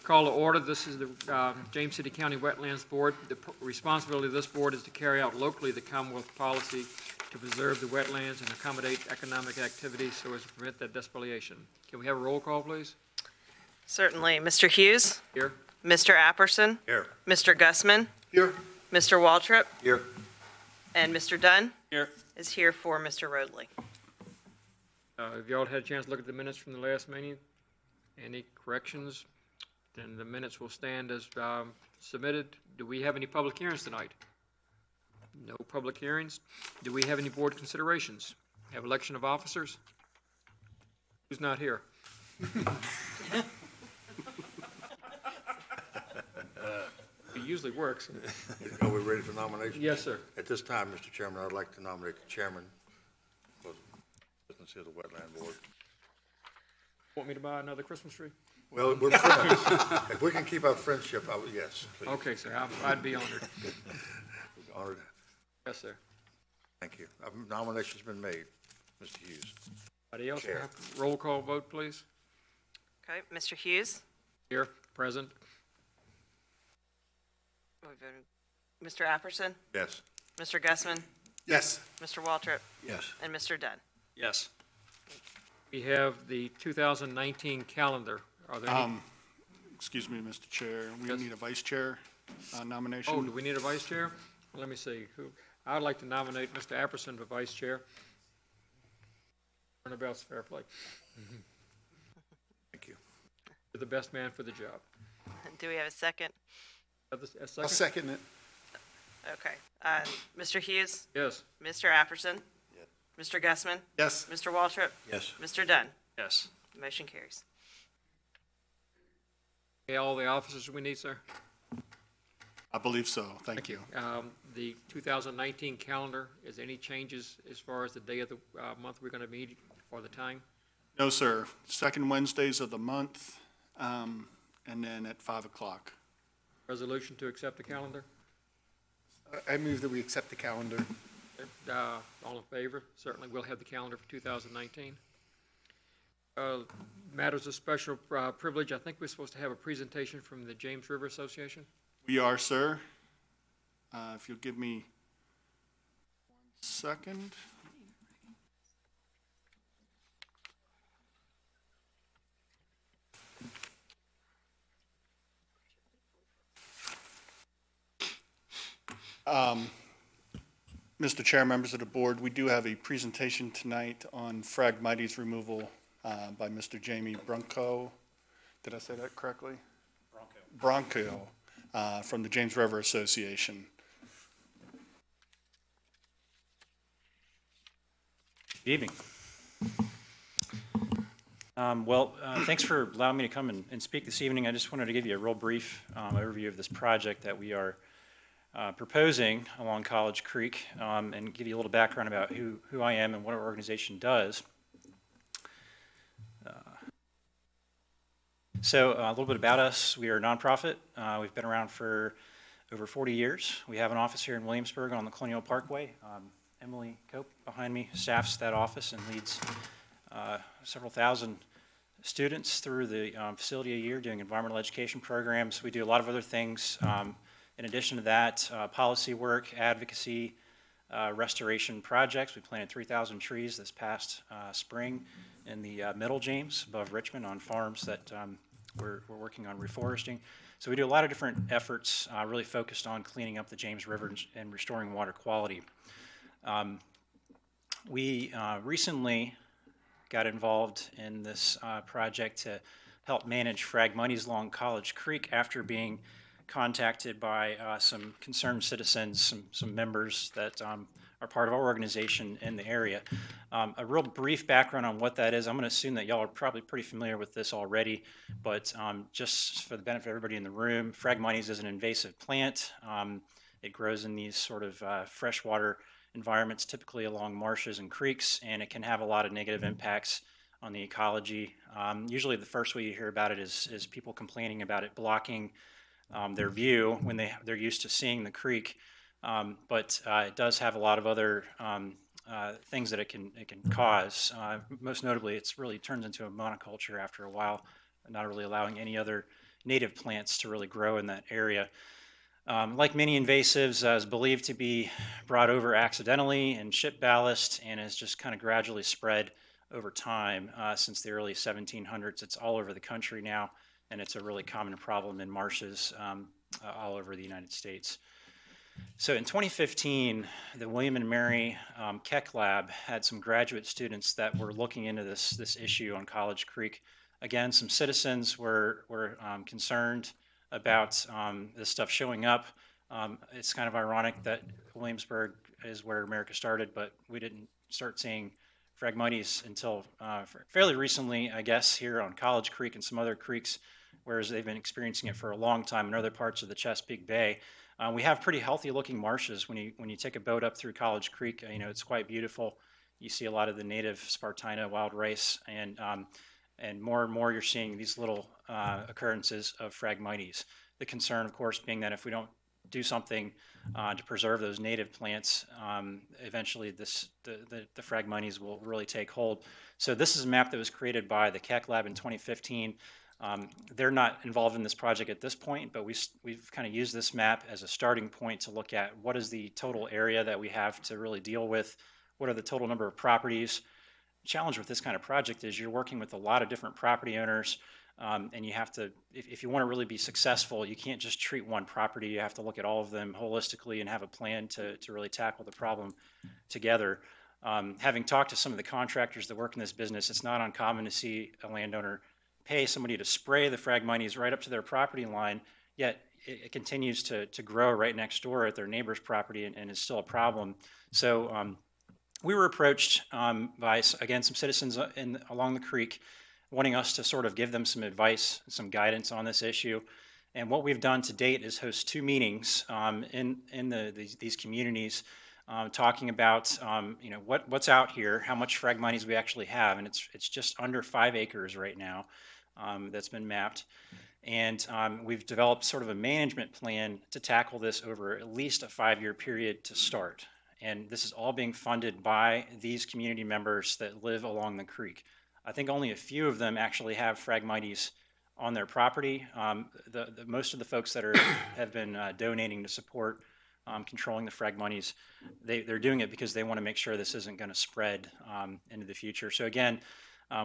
Call to order. This is the James City County Wetlands Board. The responsibility of this board is to carry out locally the Commonwealth policy to preserve the wetlands and accommodate economic activities so as to prevent that despoliation. Can we have a roll call, please? Certainly. Mr. Hughes? Here. Mr. Apperson? Here. Mr. Gussman? Here. Mr. Waltrip? Here. And Mr. Dunn? Here. Is here for Mr. Rodley. Have you all had a chance to look at the minutes from the last meeting? Any corrections? Then the minutes will stand as submitted. Do we have any public hearings tonight? No public hearings. Do we have any board considerations? Have election of officers? Who's not here? It usually works. Are we ready for nominations? Yes, sir. At this time, Mr. Chairman, I'd like to nominate the chairman for the presidency of the Wetland Board. Want me to buy another Christmas tree? Well, we're friends. If we can keep our friendship, yes, please. Okay, sir. I'd be honored. Honored. Yes, sir. Thank you. Nomination's been made. Mr. Hughes. Anybody else? Chair. Roll call vote, please. Okay. Mr. Hughes? Here, present. Mr. Apperson? Yes. Mr. Gussman? Yes. Mr. Waltrip? Yes. And Mr. Dunn? Yes. We have the 2019 calendar. Are there any? Excuse me, Mr. Chair. We Yes. need a vice chair nomination. Oh, do we need a vice chair? Let me see. I'd like to nominate Mr. Apperson for vice chair. Turnabout's fair play. Thank you. You're the best man for the job. Do we have a second? A second? I'll second it. Okay. Mr. Hughes? Yes. Mr. Apperson? Yes. Mr. Gussman? Yes. Mr. Waltrip? Yes. Mr. Dunn? Yes. Motion carries. Okay, all the officers we need, sir? I believe so. Thank you. The 2019 calendar, is there any changes as far as the day of the month we're going to meet or the time? No, sir. Second Wednesdays of the month, and then at 5 o'clock. Resolution to accept the calendar? I move that we accept the calendar. All in favor? Certainly, we'll have the calendar for 2019. Matters of special privilege, I think we're supposed to have a presentation from the James River Association. We are, sir. If you'll give me 1 second. Mr. Chair, members of the board, we do have a presentation tonight on Phragmites removal by Mr. Jamie Brunko. Did I say that correctly? Bronco. From the James River Association. Good evening. Thanks for allowing me to come and speak this evening. I just wanted to give you a real brief overview of this project that we are proposing along College Creek and give you a little background about who I am and what our organization does. So a little bit about us. We are a nonprofit. We've been around for over 40 years. We have an office here in Williamsburg on the Colonial Parkway. Emily Cope behind me staffs that office and leads several thousand students through the facility a year doing environmental education programs. We do a lot of other things. In addition to that, policy work, advocacy, restoration projects. We planted 3,000 trees this past spring in the Middle James above Richmond on farms that we're working on reforesting. So we do a lot of different efforts really focused on cleaning up the James River and restoring water quality. We recently got involved in this project to help manage Phragmites along College Creek after being contacted by some concerned citizens, some members that are part of our organization in the area. A real brief background on what that is. I'm going to assume that y'all are probably pretty familiar with this already, but just for the benefit of everybody in the room, Phragmites is an invasive plant. It grows in these sort of freshwater environments, typically along marshes and creeks, and it can have a lot of negative impacts on the ecology. Usually the first way you hear about it is people complaining about it blocking their view when they're used to seeing the creek. But it does have a lot of other things that it can cause. Most notably, it's really turns into a monoculture after a while not really allowing any other native plants to really grow in that area. Like many invasives, is believed to be brought over accidentally in ship ballast and has just kind of gradually spread over time since the early 1700s. It's all over the country now, and it's a really common problem in marshes all over the United States. So in 2015, the William and Mary Keck Lab had some graduate students that were looking into this issue on College Creek. Again, some citizens were concerned about this stuff showing up. It's kind of ironic that Williamsburg is where America started, but we didn't start seeing Phragmites until fairly recently, I guess, here on College Creek and some other creeks, whereas they've been experiencing it for a long time in other parts of the Chesapeake Bay. We have pretty healthy looking marshes. When you take a boat up through College Creek, it's quite beautiful. You see a lot of the native Spartina wild rice, and more and more you're seeing these little occurrences of Phragmites. The concern, of course, being that if we don't do something to preserve those native plants, eventually the Phragmites will really take hold. So this is a map that was created by the Keck Lab in 2015. They're not involved in this project at this point, but we've kind of used this map as a starting point to look at what is the total area that we have to really deal with, what are the total number of properties. The challenge with this kind of project is you're working with a lot of different property owners, and you have to, if you want to really be successful, you can't just treat one property. You have to look at all of them holistically and have a plan to really tackle the problem together. Having talked to some of the contractors that work in this business, it's not uncommon to see a landowner pay somebody to spray the Phragmites right up to their property line, yet it continues to grow right next door at their neighbor's property and is still a problem. So we were approached by, again, some citizens along the creek wanting us to sort of give them some advice, some guidance on this issue. And what we've done to date is host 2 meetings in these communities talking about what's out here, how much Phragmites we actually have, and it's just under 5 acres right now that's been mapped. And we've developed sort of a management plan to tackle this over at least a 5-year period to start. And this is all being funded by these community members that live along the creek. I think only a few of them actually have Phragmites on their property. Most of the folks that have been donating to support controlling the Phragmites, they're doing it because they want to make sure this isn't going to spread into the future. So again,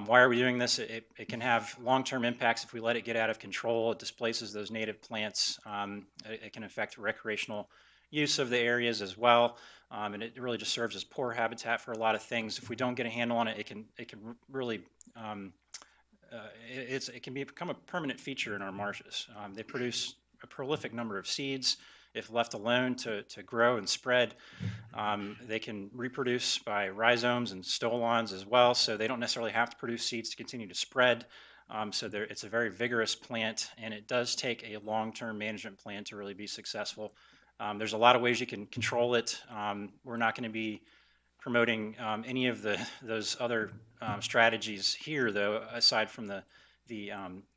why are we doing this? It can have long-term impacts if we let it get out of control. It displaces those native plants. It can affect recreational use of the areas as well, and it really just serves as poor habitat for a lot of things. If we don't get a handle on it, it can really it can become a permanent feature in our marshes. They produce a prolific number of seeds. If left alone to grow and spread, they can reproduce by rhizomes and stolons as well, so they don't necessarily have to produce seeds to continue to spread. So it's a very vigorous plant, and it does take a long-term management plan to really be successful. There's a lot of ways you can control it. We're not going to be promoting any of those other strategies here, though, aside from the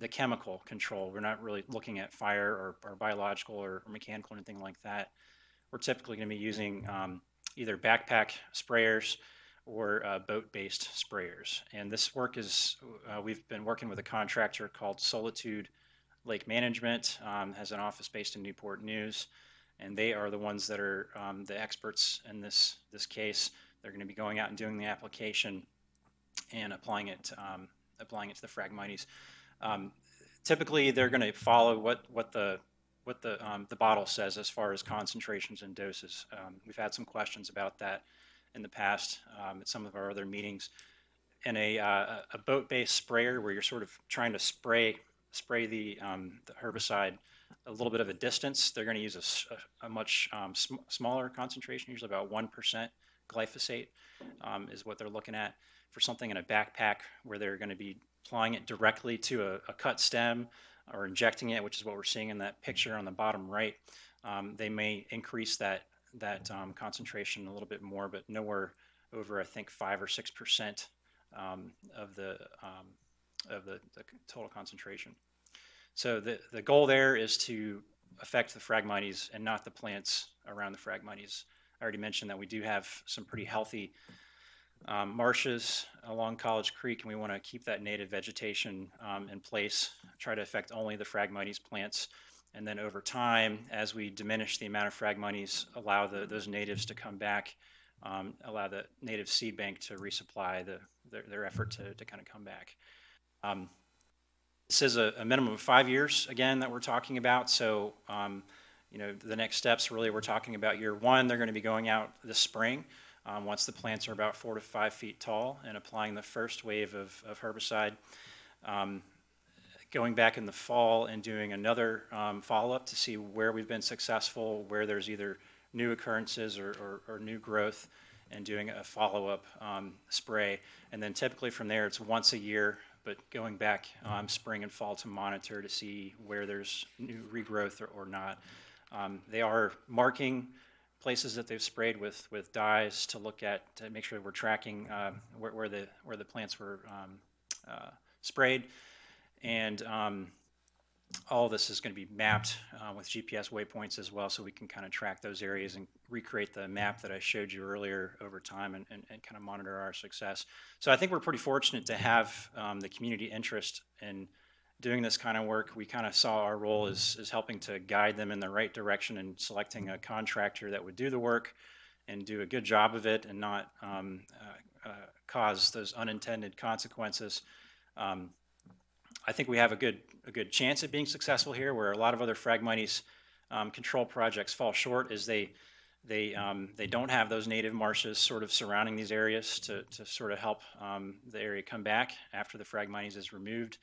chemical control. We're not really looking at fire or biological or mechanical or anything like that. We're typically going to be using either backpack sprayers or boat-based sprayers. And this work is, we've been working with a contractor called Solitude Lake Management, has an office based in Newport News, and they are the ones that are the experts in this case. They're going to be going out and doing the application and applying it to the Phragmites. Typically, they're going to follow what the bottle says as far as concentrations and doses. We've had some questions about that in the past at some of our other meetings. And a boat-based sprayer where you're sort of trying to spray the herbicide a little bit of a distance, they're going to use a much smaller concentration, usually about 1% glyphosate is what they're looking at. For something in a backpack where they're going to be applying it directly to a cut stem or injecting it, which is what we're seeing in that picture on the bottom right, they may increase that concentration a little bit more, but nowhere over, I think, 5 or 6% of the total concentration. So the goal there is to affect the Phragmites and not the plants around the Phragmites. I already mentioned that we do have some pretty healthy marshes along College Creek, and we want to keep that native vegetation in place, try to affect only the Phragmites plants. And then over time, as we diminish the amount of Phragmites, allow those natives to come back, allow the native seed bank to resupply their effort to kind of come back. This is a minimum of 5 years, again, that we're talking about. So, the next steps, really, we're talking about year one. They're going to be going out this spring once the plants are about 4 to 5 feet tall and applying the first wave of herbicide. Going back in the fall and doing another follow-up to see where we've been successful, where there's either new occurrences or new growth, and doing a follow-up spray. And then typically from there, it's once a year, but going back spring and fall to monitor to see where there's new regrowth or not. They are marking places that they've sprayed with dyes to look at, to make sure we're tracking where the plants were sprayed. And all of this is going to be mapped with GPS waypoints as well, so we can kind of track those areas and recreate the map that I showed you earlier over time and kind of monitor our success. So I think we're pretty fortunate to have the community interest in doing this kind of work. We kind of saw our role as helping to guide them in the right direction and selecting a contractor that would do the work and do a good job of it and not cause those unintended consequences. I think we have a good chance at being successful here, where a lot of other Phragmites control projects fall short, is they don't have those native marshes sort of surrounding these areas to sort of help the area come back after the Phragmites is removed.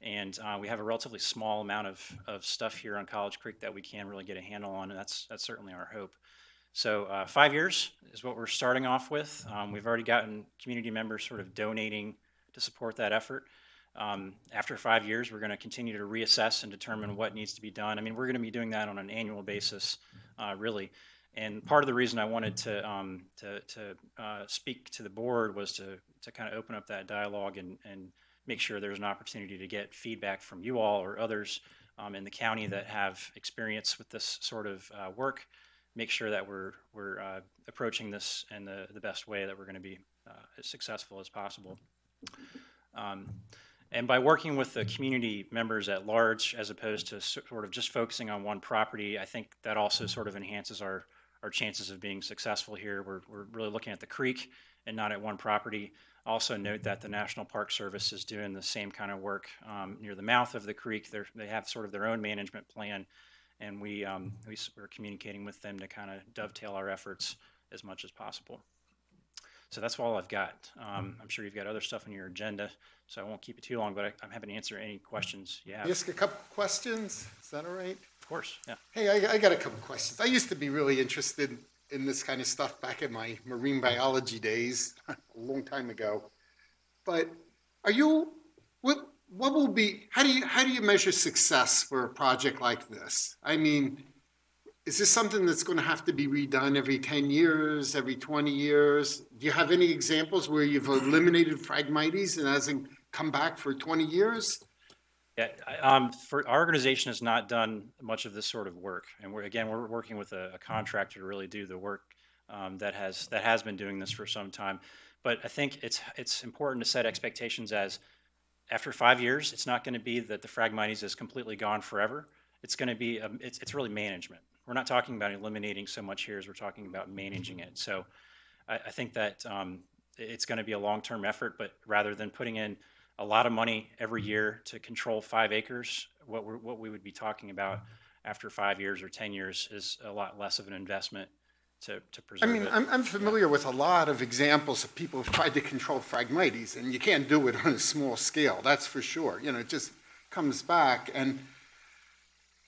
And we have a relatively small amount of stuff here on College Creek that we can really get a handle on, and that's certainly our hope. So 5 years is what we're starting off with. We've already gotten community members sort of donating to support that effort. After 5 years, we're going to continue to reassess and determine what needs to be done. I mean, we're going to be doing that on an annual basis, really. And part of the reason I wanted to speak to the board was to kind of open up that dialogue and make sure there's an opportunity to get feedback from you all or others in the county that have experience with this sort of work. Make sure that we're approaching this in the best way that we're going to be as successful as possible. And by working with the community members at large, as opposed to sort of just focusing on one property, I think that also sort of enhances our chances of being successful here. We're really looking at the creek and not at one property. Also note that the National Park Service is doing the same kind of work near the mouth of the creek. They have sort of their own management plan, and we're communicating with them to kind of dovetail our efforts as much as possible. So that's all I've got. I'm sure you've got other stuff on your agenda, so I won't keep it too long, but I'm happy to answer any questions you have. Ask a couple questions, is that all right? Of course, yeah. Hey, I got a couple questions. I used to be really interested in this kind of stuff back in my marine biology days, a long time ago. But what will be, how do you measure success for a project like this? I mean, is this something that's going to have to be redone every 10 years, every 20 years? Do you have any examples where you've eliminated Phragmites and hasn't come back for 20 years? Yeah, for our organization has not done much of this sort of work, and we're working with a contractor to really do the work that has been doing this for some time. But I think it's important to set expectations as after 5 years, it's not going to be that the Phragmites is completely gone forever. It's going to be it's really management. We're not talking about eliminating so much here as we're talking about managing it. So I think that it's going to be a long-term effort, but rather than putting in a lot of money every year to control 5 acres, what we would be talking about after 5 years or 10 years is a lot less of an investment to preserve it. I'm familiar with a lot of examples of people who've tried to control Phragmites, and you can't do it on a small scale, that's for sure. You know, it just comes back. And,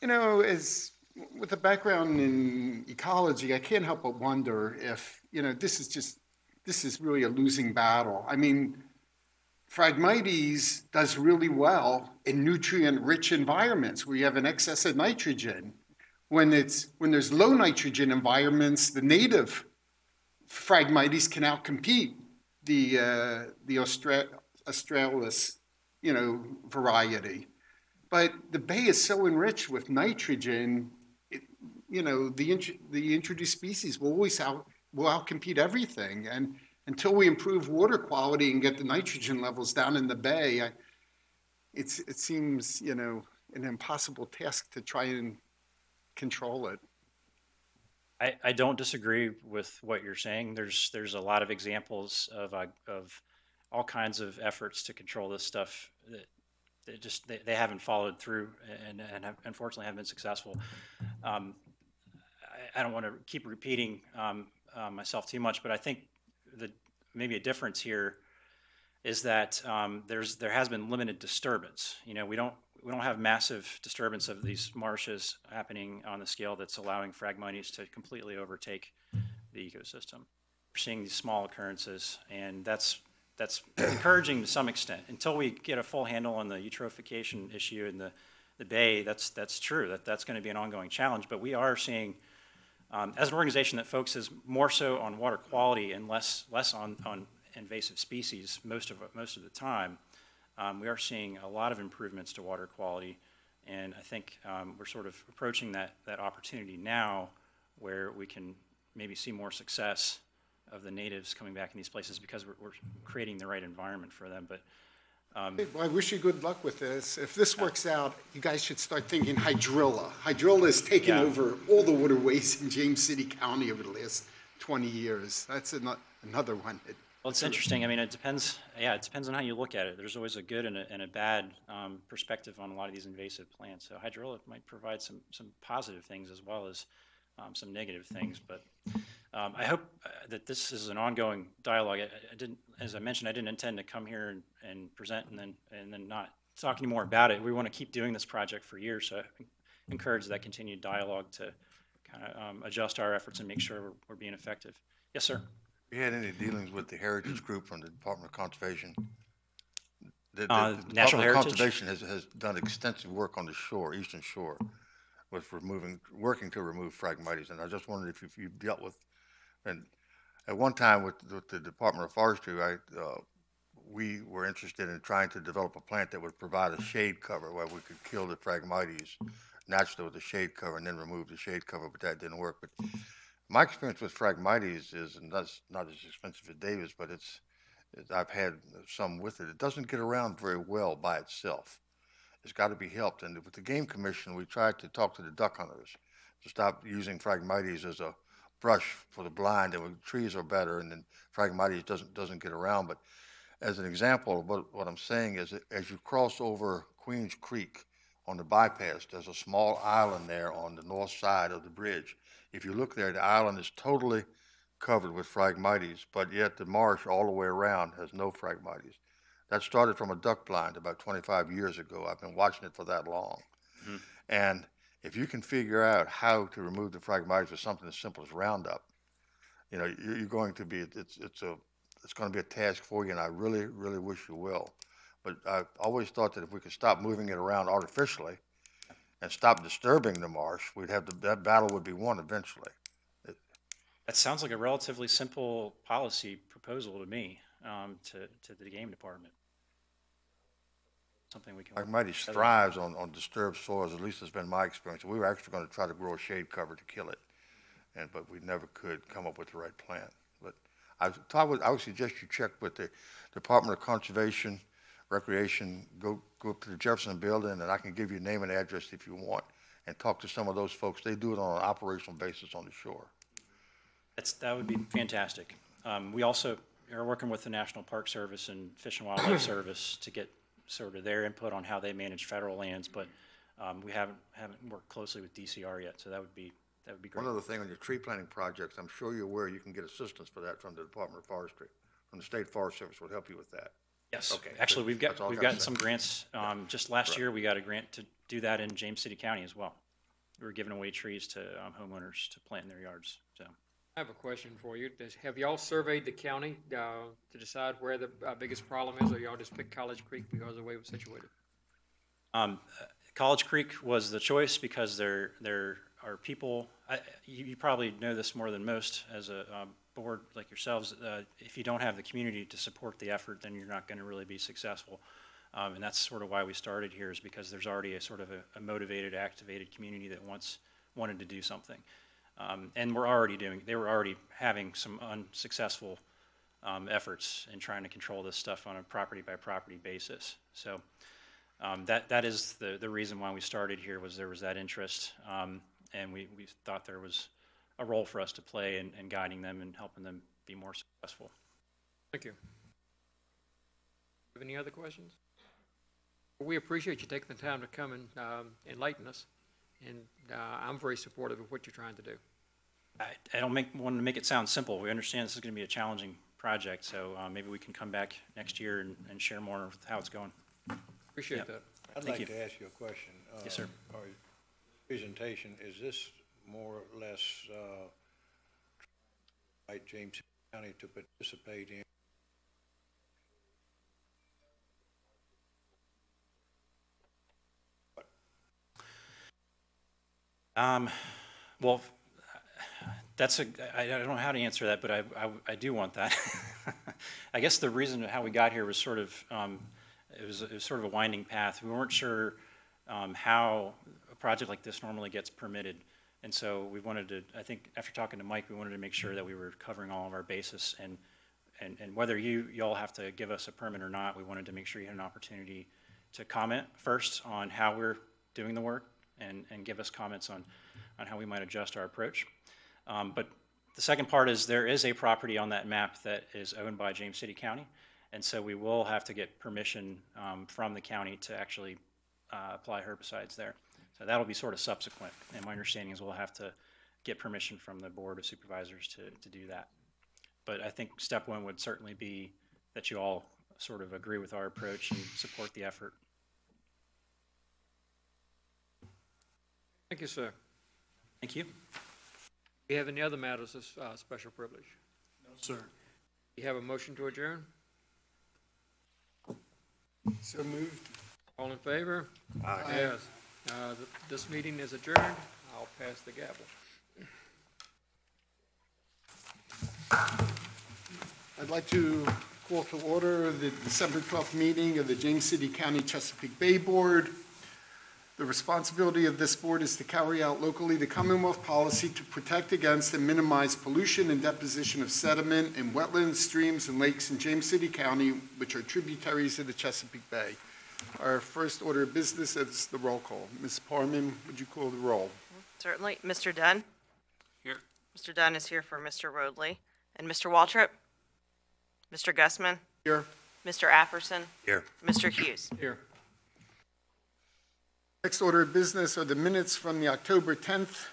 you know, as with a background in ecology, I can't help but wonder if, you know, this is really a losing battle. I mean, Phragmites does really well in nutrient-rich environments where you have an excess of nitrogen. When there's low nitrogen environments, the native Phragmites can outcompete the Australis, you know, variety. But the bay is so enriched with nitrogen, you know, the introduced species will always outcompete everything. And until we improve water quality and get the nitrogen levels down in the bay, it seems, you know, an impossible task to try and control it. I don't disagree with what you're saying. There's a lot of examples of all kinds of efforts to control this stuff that they haven't followed through and have, unfortunately haven't been successful. I don't want to keep repeating myself too much, but I think that maybe a difference here is that there has been limited disturbance. You know, we don't have massive disturbance of these marshes happening on the scale that's allowing Phragmites to completely overtake the ecosystem. We're seeing these small occurrences, and that's encouraging to some extent. Until we get a full handle on the eutrophication issue in the bay, that's true. That's going to be an ongoing challenge. But we are seeing, as an organization that focuses more so on water quality and less on invasive species most of the time, we are seeing a lot of improvements to water quality, and I think we're sort of approaching that opportunity now where we can maybe see more success of the natives coming back in these places because we're creating the right environment for them. But Well, I wish you good luck with this. If this works out, you guys should start thinking hydrilla. Hydrilla has taken over all the waterways in James City County over the last 20 years. That's another one. Well, it's interesting. I mean, it depends. Yeah, it depends on how you look at it. There's always a good and a bad perspective on a lot of these invasive plants. So hydrilla might provide some positive things as well as some negative things. But I hope that this is an ongoing dialogue. I didn't, as I mentioned, I didn't intend to come here and present and then not talk anymore about it. We want to keep doing this project for years. So I encourage that continued dialogue to kind of adjust our efforts and make sure we're being effective. Yes, sir. Have you had any dealings with the Heritage Group from the Department of Conservation? The National Department of Heritage? Conservation has done extensive work on the shore, eastern shore, with working to remove Phragmites. And I just wondered if you've dealt with, and at one time with the Department of Forestry, we were interested in trying to develop a plant that would provide a shade cover where we could kill the Phragmites naturally with a shade cover and then remove the shade cover, but that didn't work. But my experience with Phragmites is, and that's not as expensive as Davis, but I've had some with it. It doesn't get around very well by itself. It's got to be helped. And with the Game Commission, we tried to talk to the duck hunters to stop using Phragmites as a brush for the blind, and trees are better, and then Phragmites doesn't get around. But as an example, what I'm saying is that as you cross over Queens Creek on the bypass, there's a small island there on the north side of the bridge. If you look there, the island is totally covered with Phragmites, but yet the marsh all the way around has no Phragmites. That started from a duck blind about 25 years ago. I've been watching it for that long. Mm-hmm. And if you can figure out how to remove the Phragmites with something as simple as Roundup, you know, you're going to be, it's going to be a task for you, and I really, really wish you will. But I've always thought that if we could stop moving it around artificially and stop disturbing the marsh, that battle would be won eventually. That sounds like a relatively simple policy proposal to me, to the game department. Something we can. Phragmites thrives on disturbed soils. At least it's been my experience. We were actually going to try to grow a shade cover to kill it, but we never could come up with the right plant. But I would suggest you check with the Department of Conservation, Recreation. Go up to the Jefferson Building, and I can give you a name and address if you want, and talk to some of those folks. They do it on an operational basis on the shore. That would be fantastic. We also are working with the National Park Service and Fish and Wildlife Service to get sort of their input on how they manage federal lands, but we haven't worked closely with DCR yet, so that would be great. One other thing on your tree planting projects, I'm sure you're aware you can get assistance for that from the Department of Forestry, from the State Forest Service will help you with that. Yes. Okay. Actually, we've gotten say. some grants. Just last year, we got a grant to do that in James City County as well. We were giving away trees to homeowners to plant in their yards. So. I have a question for you. Have y'all surveyed the county to decide where the biggest problem is, or y'all just pick College Creek because of the way it was situated? College Creek was the choice because there are people, you probably know this more than most as a board like yourselves, if you don't have the community to support the effort, then you're not going to really be successful. And that's sort of why we started here, is because there's already a sort of a motivated, activated community that wanted to do something. And they were already having some unsuccessful efforts in trying to control this stuff on a property-by-property basis. So that is the reason why we started here, was there was that interest, and we thought there was a role for us to play in guiding them and helping them be more successful. Thank you. Have any other questions? We appreciate you taking the time to come and enlighten us, and I'm very supportive of what you're trying to do. I don't want to make it sound simple. We understand this is going to be a challenging project, so maybe we can come back next year and share more of how it's going. Appreciate that. I'd Thank like you. to ask you a question. Yes, sir. Our presentation, is this more or less like James County to participate in? Well, I don't know how to answer that, but I do want that. I guess the reason how we got here was sort of, it was sort of a winding path. We weren't sure how a project like this normally gets permitted. And so we wanted to, I think after talking to Mike, we wanted to make sure that we were covering all of our bases, and whether y'all have to give us a permit or not, we wanted to make sure you had an opportunity to comment first on how we're doing the work, and give us comments on how we might adjust our approach. But the second part is there is a property on that map that is owned by James City County, and so we will have to get permission from the county to actually apply herbicides there. So that'll be sort of subsequent, and my understanding is we'll have to get permission from the Board of Supervisors to do that. But I think step one would certainly be that you all sort of agree with our approach and support the effort. Thank you, sir. Thank you. Do you have any other matters of special privilege? No, sir. You have a motion to adjourn? So moved. All in favor? Aye. Yes. This meeting is adjourned. I'll pass the gavel. I'd like to call to order the December 12th meeting of the James City County Chesapeake Bay Board. The responsibility of this board is to carry out locally the Commonwealth policy to protect against and minimize pollution and deposition of sediment in wetlands, streams, and lakes in James City County, which are tributaries of the Chesapeake Bay. Our first order of business is the roll call. Ms. Parman, would you call the roll? Certainly. Mr. Dunn? Here. Mr. Dunn is here for Mr. Rodley. And Mr. Waltrip? Mr. Gussman? Here. Mr. Apperson? Here. Mr. Hughes? Here. Next order of business are the minutes from the October 10th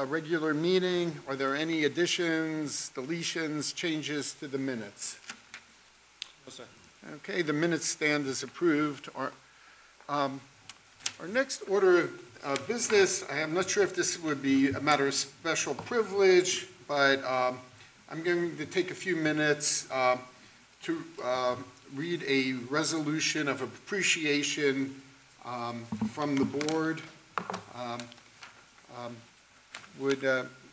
regular meeting. Are there any additions, deletions, changes to the minutes? No, sir. Okay, the minutes stand as approved. Our next order of business, I am not sure if this would be a matter of special privilege, but I'm going to take a few minutes to read a resolution of appreciation from the board. Would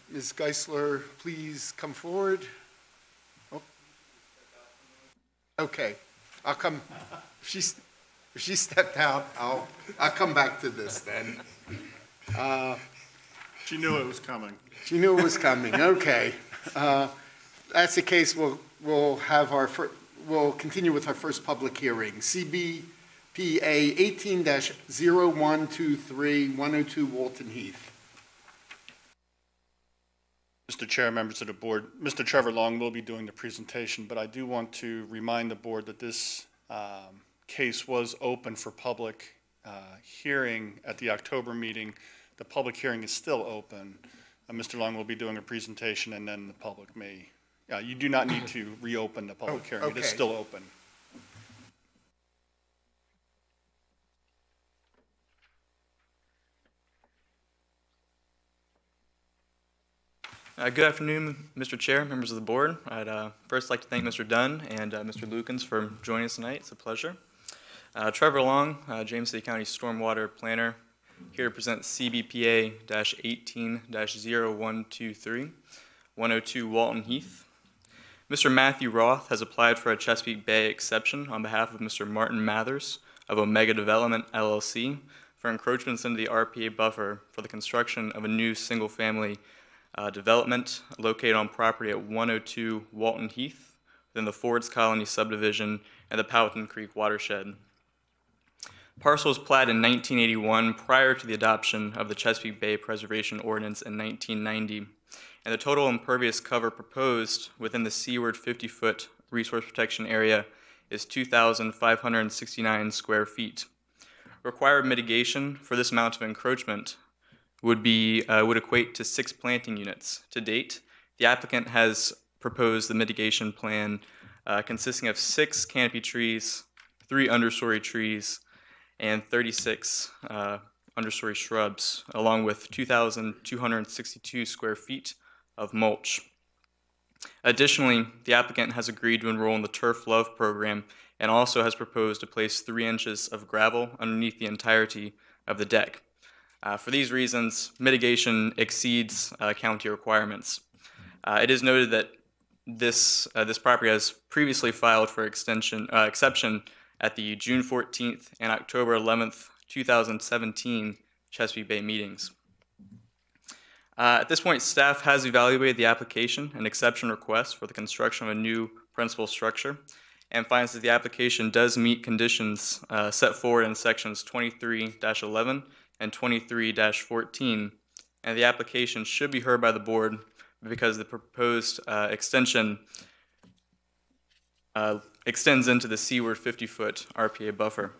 Ms. Geisler please come forward? Oh. Okay, I'll come. If she stepped out, I'll come back to this then. She knew it was coming. She knew it was coming. Okay, that's the case. We'll continue with our first public hearing. CBPA 18-0123, 102 Walton Heath. Mr. Chair, members of the board, Mr. Trevor Long will be doing the presentation, but I do want to remind the board that this case was open for public hearing at the October meeting. The public hearing is still open. Mr. Long will be doing a presentation, and then the public may. You do not need to reopen the public hearing. It is okay. still open. Good afternoon, Mr. Chair, members of the board. I'd first like to thank Mr. Dunn and Mr. Lukens for joining us tonight. It's a pleasure. Trevor Long, James City County Stormwater Planner, here to present CBPA-18-0123, 102 Walton Heath. Mr. Matthew Roth has applied for a Chesapeake Bay exception on behalf of Mr. Martin Mathers of Omega Development, LLC, for encroachments into the RPA buffer for the construction of a new single-family development located on property at 102 Walton Heath, within the Fords Colony subdivision and the Powhatan Creek watershed. Parcel was platted in 1981 prior to the adoption of the Chesapeake Bay Preservation Ordinance in 1990, and the total impervious cover proposed within the seaward 50-foot resource protection area is 2,569 square feet. Required mitigation for this amount of encroachment would equate to 6 planting units. To date, the applicant has proposed the mitigation plan consisting of 6 canopy trees, 3 understory trees, and 36 understory shrubs, along with 2,262 square feet of mulch. Additionally, the applicant has agreed to enroll in the Turf Love program and also has proposed to place 3 inches of gravel underneath the entirety of the deck. For these reasons, mitigation exceeds county requirements. It is noted that this property has previously filed for exception at the June 14th and October 11th, 2017 Chesapeake Bay meetings. At this point, staff has evaluated the application and exception request for the construction of a new principal structure and finds that the application does meet conditions set forward in sections 23-11 and 23-14, and the application should be heard by the board because the proposed extension extends into the seaward 50-foot RPA buffer.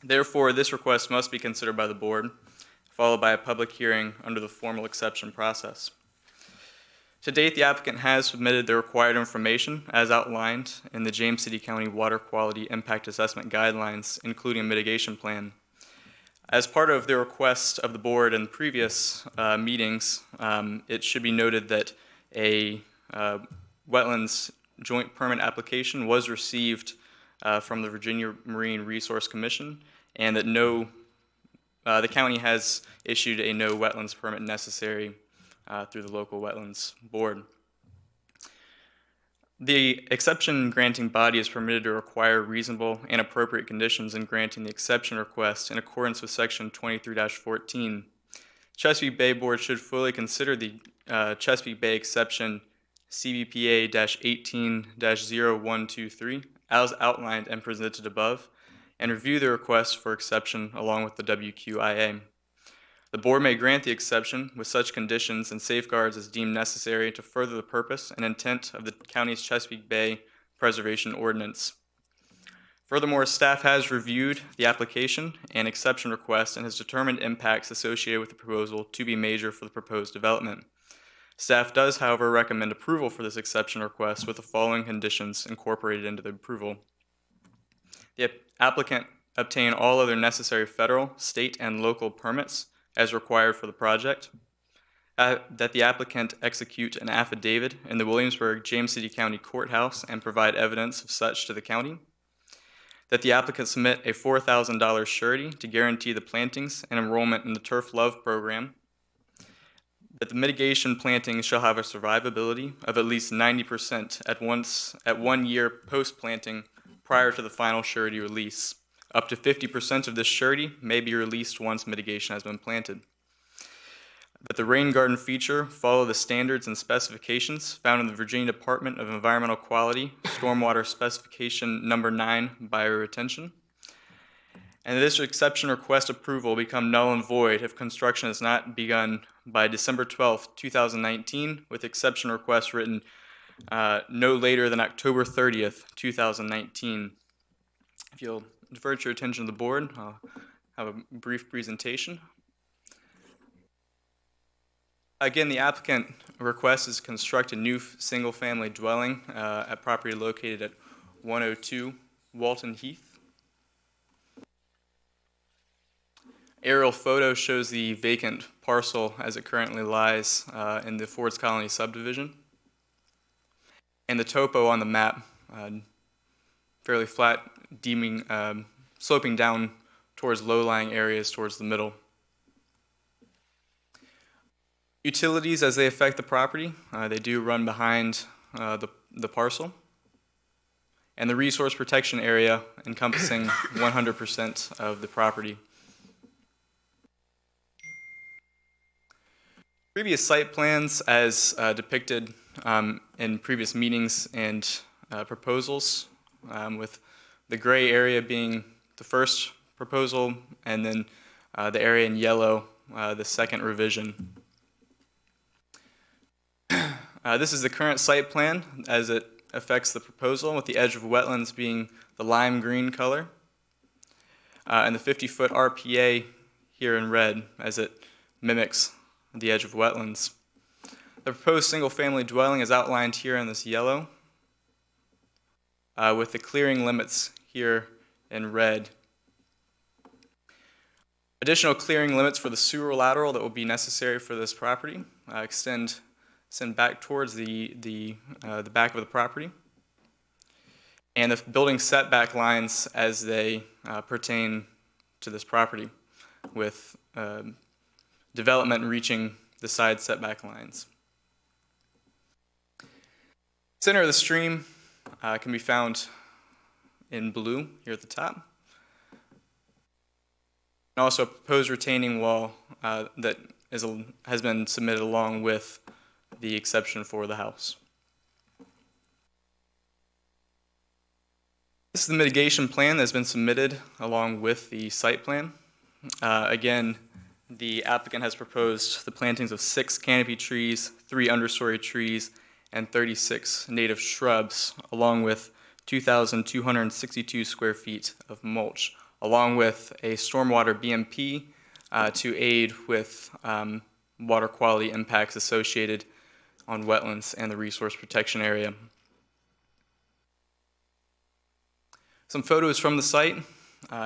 Therefore, this request must be considered by the board, followed by a public hearing under the formal exception process. To date, the applicant has submitted the required information as outlined in the James City County Water Quality Impact Assessment Guidelines, including a mitigation plan. As part of the request of the board in previous meetings, it should be noted that a wetlands joint permit application was received from the Virginia Marine Resource Commission, and that the county has issued a no wetlands permit necessary through the local wetlands board. The exception granting body is permitted to require reasonable and appropriate conditions in granting the exception request in accordance with section 23-14. Chesapeake Bay Board should fully consider the Chesapeake Bay exception CBPA-18-0123 as outlined and presented above, and review the request for exception along with the WQIA. The board may grant the exception with such conditions and safeguards as deemed necessary to further the purpose and intent of the county's Chesapeake Bay Preservation Ordinance. Furthermore, staff has reviewed the application and exception request and has determined impacts associated with the proposal to be major for the proposed development. Staff does, however, recommend approval for this exception request with the following conditions incorporated into the approval. The applicant obtain all other necessary federal, state, and local permits as required for the project, that the applicant execute an affidavit in the Williamsburg James City County Courthouse and provide evidence of such to the county, that the applicant submit a $4,000 surety to guarantee the plantings and enrollment in the Turf Love program, that the mitigation plantings shall have a survivability of at least 90% at 1 year post-planting prior to the final surety release. Up to 50% of this surety may be released once mitigation has been planted. That the rain garden feature follow the standards and specifications found in the Virginia Department of Environmental Quality, Stormwater Specification Number 9, Bioretention. And this exception request approval become null and void if construction is not begun by December 12th, 2019, with exception request written no later than October 30th, 2019. If you'll divert your attention to the board, I'll have a brief presentation. Again, the applicant requests is to construct a new single-family dwelling at property located at 102 Walton Heath. Aerial photo shows the vacant parcel as it currently lies in the Fords Colony subdivision. And the topo on the map, fairly flat, sloping down towards low-lying areas towards the middle. Utilities, as they affect the property, they do run behind the parcel. And the resource protection area encompassing 100% of the property. Previous site plans, as depicted in previous meetings and proposals, with the gray area being the first proposal, and then the area in yellow, the second revision. This is the current site plan as it affects the proposal, with the edge of wetlands being the lime green color, and the 50-foot RPA here in red as it mimics the edge of wetlands. The proposed single-family dwelling is outlined here in this yellow, with the clearing limits here in red. Additional clearing limits for the sewer lateral that will be necessary for this property extend back towards the back of the property, and the building setback lines as they pertain to this property, with development reaching the side setback lines. Center of the stream can be found in blue here at the top. And also a proposed retaining wall that has been submitted along with the exception for the house. This is the mitigation plan that's been submitted along with the site plan. Again, the applicant has proposed the plantings of 6 canopy trees, 3 understory trees, and 36 native shrubs, along with 2,262 square feet of mulch, along with a stormwater BMP to aid with water quality impacts associated on wetlands and the resource protection area. Some photos from the site.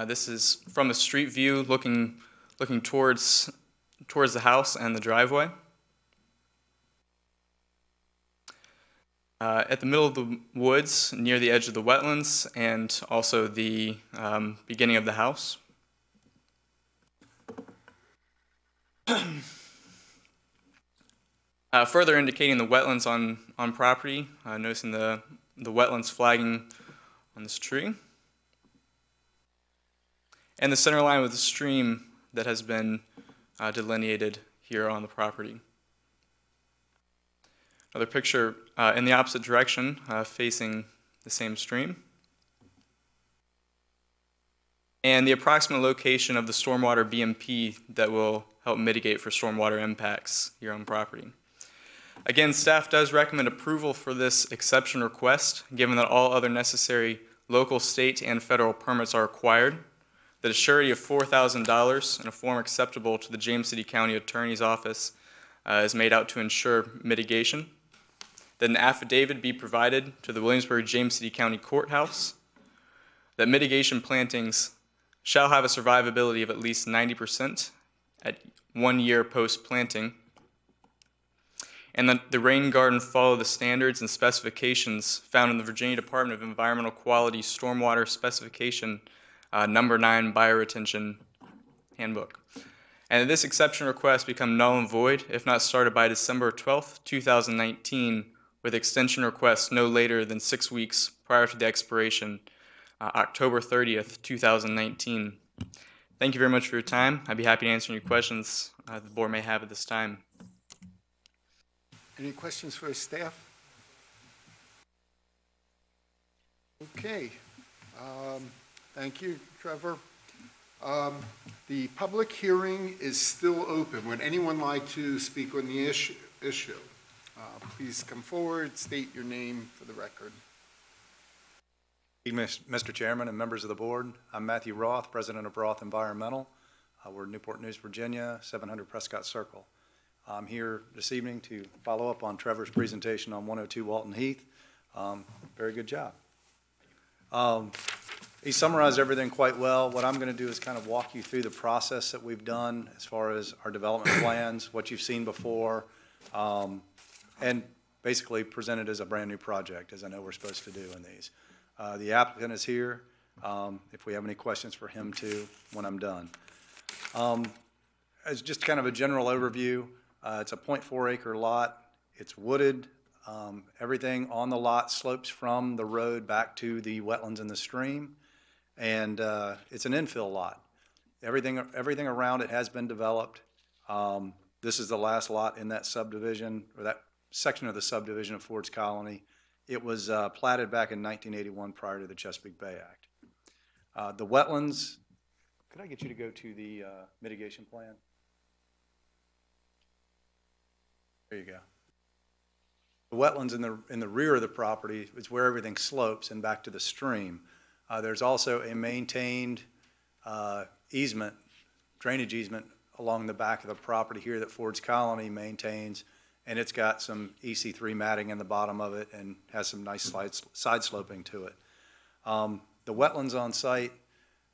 This is from a street view looking towards the house and the driveway. At the middle of the woods, near the edge of the wetlands, and also the beginning of the house. Further indicating the wetlands on property, noticing the wetlands flagging on this tree. And the center line with the stream that has been delineated here on the property. Another picture in the opposite direction, facing the same stream. And the approximate location of the stormwater BMP that will help mitigate for stormwater impacts here on property. Again, staff does recommend approval for this exception request, given that all other necessary local, state, and federal permits are required, that a surety of $4,000 in a form acceptable to the James City County Attorney's Office is made out to ensure mitigation, that an affidavit be provided to the Williamsburg-James City County Courthouse, that mitigation plantings shall have a survivability of at least 90% at 1 year post-planting, and that the rain garden follow the standards and specifications found in the Virginia Department of Environmental Quality Stormwater Specification number 9 Bioretention Handbook. And that this exception request become null and void if not started by December 12th, 2019, with extension requests no later than 6 weeks prior to the expiration, October 30th, 2019. Thank you very much for your time. I'd be happy to answer any questions the board may have at this time. Any questions for staff? Okay. Thank you, Trevor. The public hearing is still open. Would anyone like to speak on the issue? Please come forward, state your name for the record. Mr. Chairman and members of the board, I'm Matthew Roth, president of Roth Environmental. We're in Newport News, Virginia, 700 Prescott Circle. I'm here this evening to follow up on Trevor's presentation on 102 Walton Heath. Very good job. He summarized everything quite well. What I'm going to do is kind of walk you through the process that we've done as far as our development plans, what you've seen before, and basically present it as a brand new project, as I know we're supposed to do in these. The applicant is here, if we have any questions for him too, when I'm done. As just kind of a general overview, it's a 0.4 acre lot. It's wooded. Everything on the lot slopes from the road back to the wetlands in the stream, and it's an infill lot. Everything around it has been developed. This is the last lot in that subdivision, or that section of the subdivision of Ford's Colony. It was platted back in 1981 prior to the Chesapeake Bay Act. The wetlands, could I get you to go to the mitigation plan? There you go. The wetlands in the rear of the property is where everything slopes and back to the stream. There's also a maintained easement, drainage easement along the back of the property here that Ford's Colony maintains, and it's got some EC3 matting in the bottom of it and has some nice side sloping to it. The wetlands on site,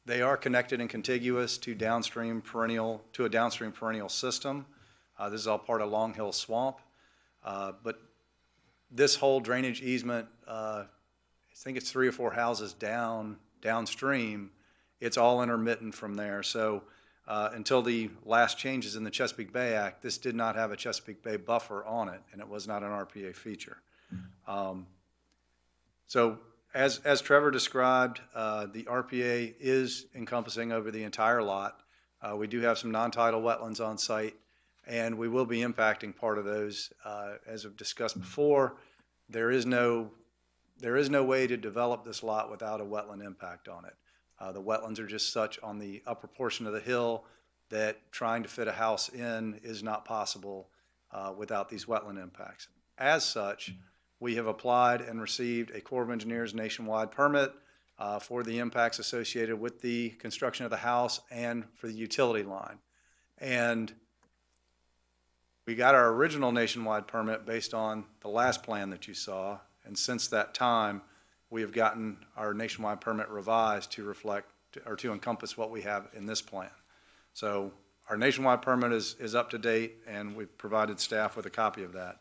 they are connected and contiguous to a downstream perennial system. This is all part of Long Hill Swamp, but this whole drainage easement, I think it's 3 or 4 houses downstream. It's all intermittent from there. So until the last changes in the Chesapeake Bay Act, this did not have a Chesapeake Bay buffer on it, and it was not an RPA feature. So as Trevor described, the RPA is encompassing over the entire lot. We do have some non-tidal wetlands on site, and we will be impacting part of those. As I've discussed before, there is no way to develop this lot without a wetland impact on it. The wetlands are just such on the upper portion of the hill that trying to fit a house in is not possible without these wetland impacts. As such, we have applied and received a Corps of Engineers nationwide permit for the impacts associated with the construction of the house and for the utility line. And we got our original nationwide permit based on the last plan that you saw, and since that time, we have gotten our nationwide permit revised to reflect or to encompass what we have in this plan. So our nationwide permit is up to date, and we've provided staff with a copy of that.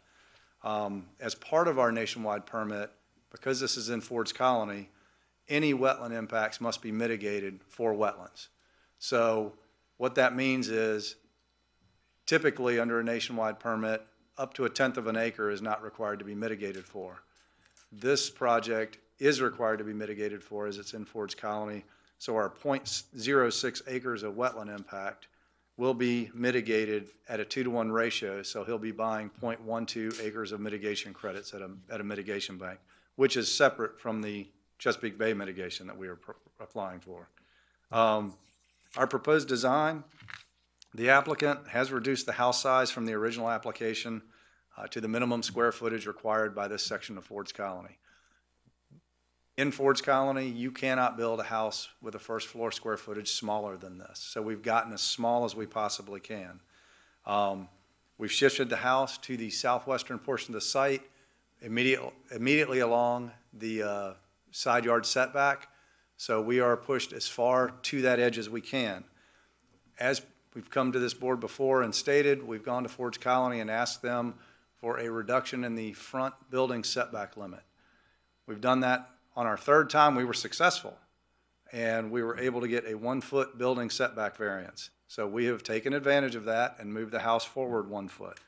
As part of our nationwide permit, because this is in Ford's Colony, any wetland impacts must be mitigated for wetlands. So what that means is typically under a nationwide permit, up to 1/10 of an acre is not required to be mitigated for. This project is required to be mitigated for as it's in Ford's Colony. So our 0.06 acres of wetland impact will be mitigated at a 2-to-1 ratio. So he'll be buying 0.12 acres of mitigation credits at a mitigation bank, which is separate from the Chesapeake Bay mitigation that we are applying for. Our proposed design, the applicant has reduced the house size from the original application to the minimum square footage required by this section of Ford's Colony. In Ford's Colony, you cannot build a house with a first floor square footage smaller than this. So we've gotten as small as we possibly can. We've shifted the house to the southwestern portion of the site, immediately along the side yard setback. So we are pushed as far to that edge as we can. As we've come to this board before and stated, we've gone to Ford's Colony and asked them for a reduction in the front building setback limit. We've done that on our third time. We were successful, and we were able to get a 1-foot building setback variance. So we have taken advantage of that and moved the house forward 1 foot.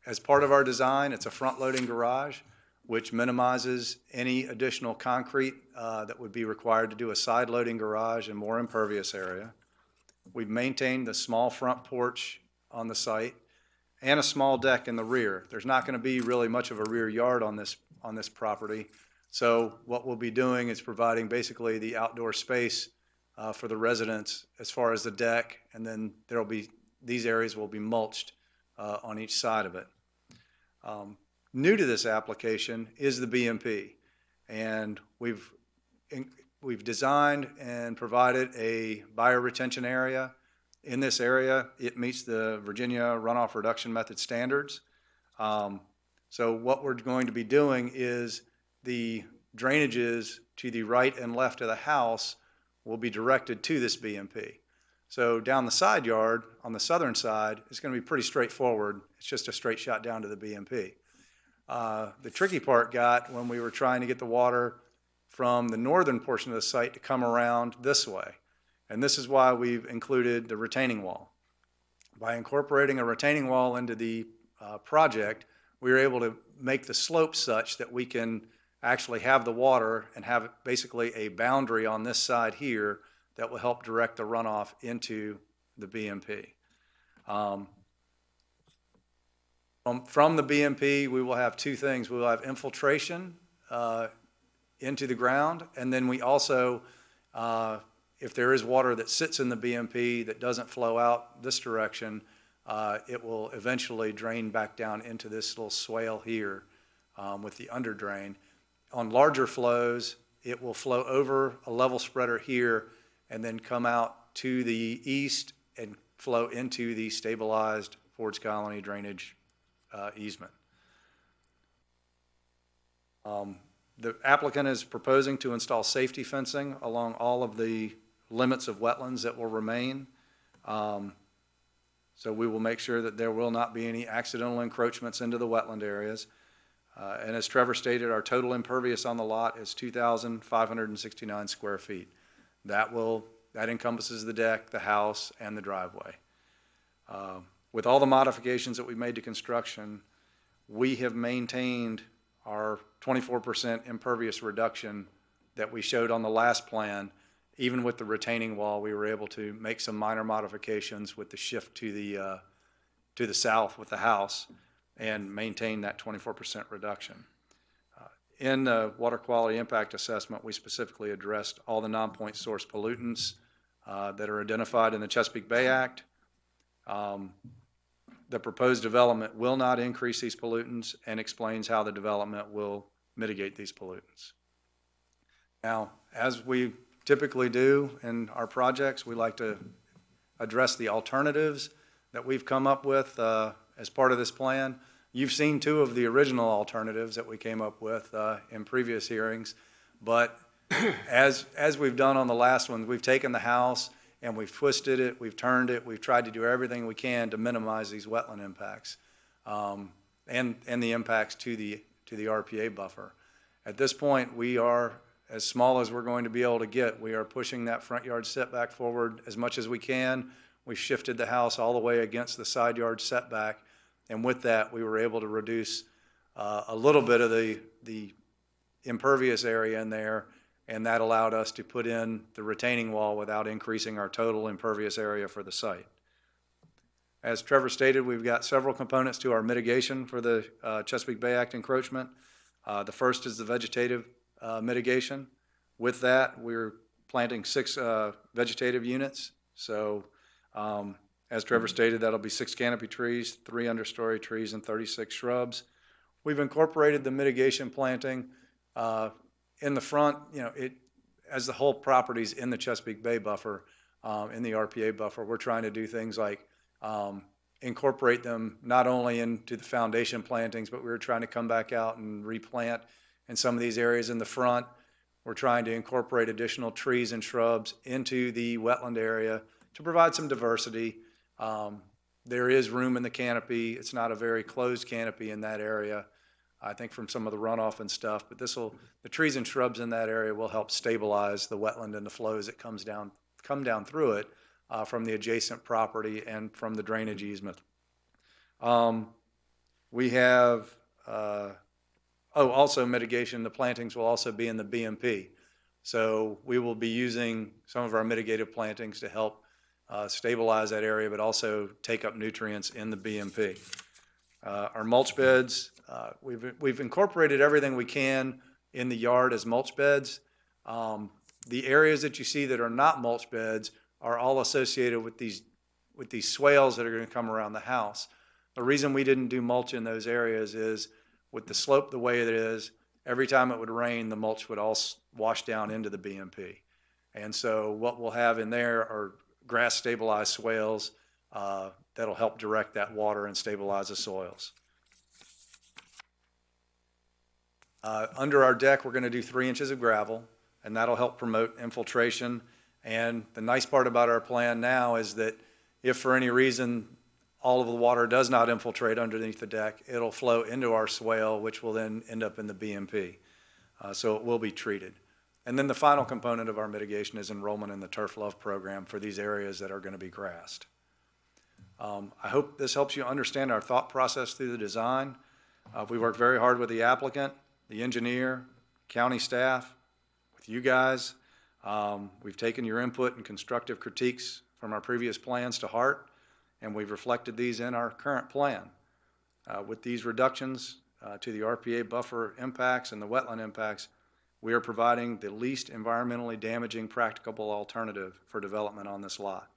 As part of our design, it's a front-loading garage, which minimizes any additional concrete that would be required to do a side-loading garage and more impervious area. We've maintained the small front porch on the site and a small deck in the rear. There's not going to be really much of a rear yard on this property. So what we'll be doing is providing basically the outdoor space for the residents as far as the deck, and then these areas will be mulched on each side of it. New to this application is the BMP, and we've designed and provided a bioretention area. In this area, it meets the Virginia runoff reduction method standards. So what we're going to be doing is the drainages to the right and left of the house will be directed to this BMP. So down the side yard, on the southern side, it's going to be pretty straightforward. It's just a straight shot down to the BMP. The tricky part got when we were trying to get the water from the northern portion of the site to come around this way. And this is why we've included the retaining wall. By incorporating a retaining wall into the project, we were able to make the slope such that we can actually have the water and have basically a boundary on this side here that will help direct the runoff into the BMP. From the BMP, we will have two things. We will have infiltration into the ground, and then we also, if there is water that sits in the BMP that doesn't flow out this direction, it will eventually drain back down into this little swale here with the underdrain. On larger flows, it will flow over a level spreader here and then come out to the east and flow into the stabilized Ford's Colony drainage easement. The applicant is proposing to install safety fencing along all of the limits of wetlands that will remain. So we will make sure that there will not be any accidental encroachments into the wetland areas. And as Trevor stated, our total impervious on the lot is 2,569 square feet. That encompasses the deck, the house, and the driveway. With all the modifications that we made to construction, we have maintained our 24% impervious reduction that we showed on the last plan. Even with the retaining wall, we were able to make some minor modifications with the shift to the south with the house and maintain that 24% reduction. In the water quality impact assessment, we specifically addressed all the non-point source pollutants that are identified in the Chesapeake Bay Act. The proposed development will not increase these pollutants and explains how the development will mitigate these pollutants. Now, as we typically do in our projects, we like to address the alternatives that we've come up with as part of this plan. You've seen two of the original alternatives that we came up with in previous hearings, but as we've done on the last one, we've taken the house and we've twisted it, we've turned it, we've tried to do everything we can to minimize these wetland impacts and the impacts to the RPA buffer. At this point, we are as small as we're going to be able to get. We are pushing that front yard setback forward as much as we can. We shifted the house all the way against the side yard setback, and with that, we were able to reduce a little bit of the impervious area in there, and that allowed us to put in the retaining wall without increasing our total impervious area for the site. As Trevor stated, we've got several components to our mitigation for the Chesapeake Bay Act encroachment. The first is the vegetative mitigation. With that, we're planting 6 vegetative units. So as Trevor stated, that'll be 6 canopy trees, 3 understory trees, and 36 shrubs. We've incorporated the mitigation planting in the front, as the whole property's in the Chesapeake Bay buffer, in the RPA buffer. We're trying to do things like incorporate them not only into the foundation plantings, but we're trying to come back out and replant in some of these areas in the front. We're trying to incorporate additional trees and shrubs into the wetland area to provide some diversity. There is room in the canopy. It's not a very closed canopy in that area, I think, from some of the runoff and stuff, but the trees and shrubs in that area will help stabilize the wetland and the flows that come down through it from the adjacent property and from the drainage easement. We have, also mitigation, the plantings will also be in the BMP. So we will be using some of our mitigated plantings to help stabilize that area, but also take up nutrients in the BMP. Our mulch beds, we've incorporated everything we can in the yard as mulch beds. The areas that you see that are not mulch beds are all associated with these swales that are going to come around the house. The reason we didn't do mulch in those areas is with the slope the way it is, every time it would rain, the mulch would all wash down into the BMP. And so what we'll have in there are grass stabilized swales that'll help direct that water and stabilize the soils. Under our deck, we're going to do 3 inches of gravel, and that'll help promote infiltration. And the nice part about our plan now is that if for any reason all of the water does not infiltrate underneath the deck, it'll flow into our swale, which will then end up in the BMP. So it will be treated. And then the final component of our mitigation is enrollment in the Turf Love program for these areas that are going to be grassed. I hope this helps you understand our thought process through the design. We worked very hard with the applicant, the engineer, county staff, with you guys. We've taken your input and constructive critiques from our previous plans to heart, and we've reflected these in our current plan. With these reductions to the RPA buffer impacts and the wetland impacts, we are providing the least environmentally damaging practicable alternative for development on this lot.